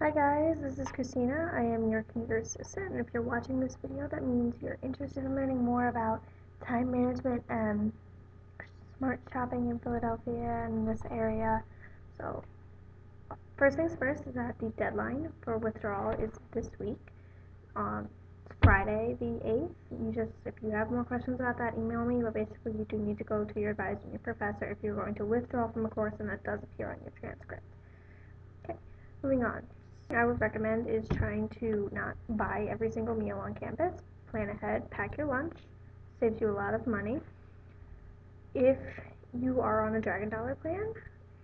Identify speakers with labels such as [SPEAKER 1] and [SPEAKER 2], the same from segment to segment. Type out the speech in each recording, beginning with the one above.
[SPEAKER 1] Hi guys, this is Christina. I am your commuter assistant, and if you're watching this video, that means you're interested in learning more about time management and smart shopping in Philadelphia and this area. So, first things first is that the deadline for withdrawal is this week. It's Friday the 8th. If you have more questions about that, email me, but basically you do need to go to your advisor and your professor if you're going to withdraw from a course, and that does appear on your transcript. Okay, moving on. I would recommend is trying to not buy every single meal on campus. Plan ahead, pack your lunch, saves you a lot of money. If you are on a Dragon Dollar plan,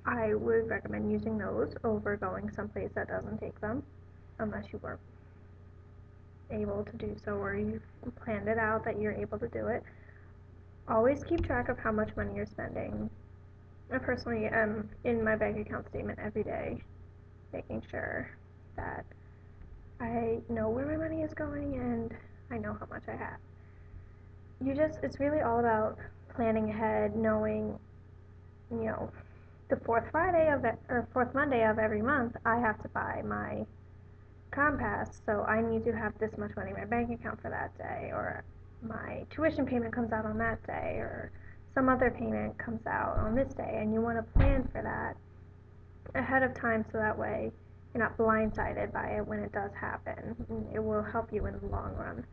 [SPEAKER 1] I would recommend using those over going someplace that doesn't take them, unless you were able to do so or you've planned it out that you're able to do it. Always keep track of how much money you're spending. I personally am in my bank account statement every day, making sure that I know where my money is going and I know how much I have. It's really all about planning ahead, knowing, the fourth Monday of every month, I have to buy my Compass, so I need to have this much money in my bank account for that day, or my tuition payment comes out on that day, or some other payment comes out on this day, and you want to plan for that ahead of time so that way you're not blindsided by it when it does happen. It will help you in the long run.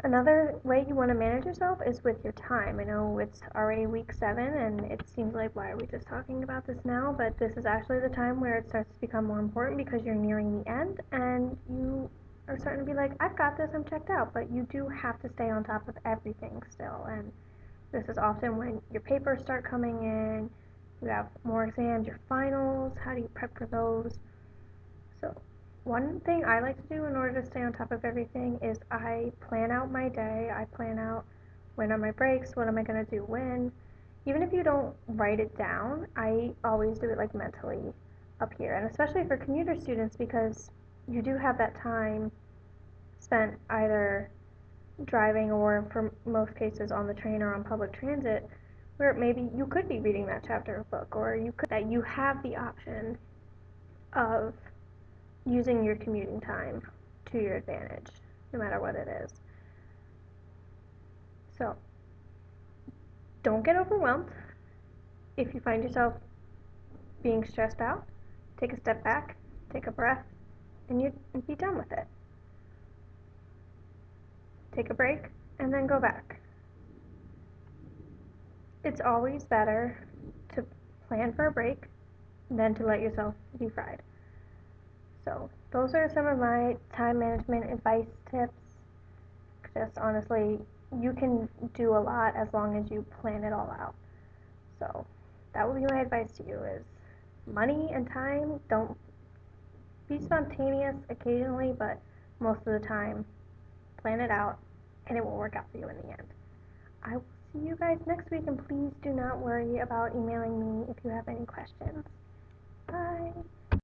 [SPEAKER 1] Another way you want to manage yourself is with your time. I know it's already week 7 and it seems like, why are we just talking about this now? But this is actually the time where it starts to become more important because you're nearing the end and you are starting to be like, I've got this, I'm checked out. But you do have to stay on top of everything still. And this is often when your papers start coming in, you have more exams, your finals, how do you prep for those? So one thing I like to do in order to stay on top of everything is I plan out my day. I plan out when are my breaks, what am I going to do when. Even if you don't write it down, I always do it like mentally up here. And especially for commuter students, because you do have that time spent either driving or, for most cases, on the train or on public transit, where maybe you could be reading that chapter of book, or you have the option of using your commuting time to your advantage, no matter what it is. So, don't get overwhelmed. If you find yourself being stressed out, take a step back, take a breath, and you'd be done with it. Take a break, and then go back. It's always better to plan for a break than to let yourself be fried. So, those are some of my time management advice tips. Just honestly, you can do a lot as long as you plan it all out. So that would be my advice to you is money and time, don't be spontaneous occasionally, but most of the time plan it out and it will work out for you in the end. I will see you guys next week, and please do not worry about emailing me if you have any questions. Bye.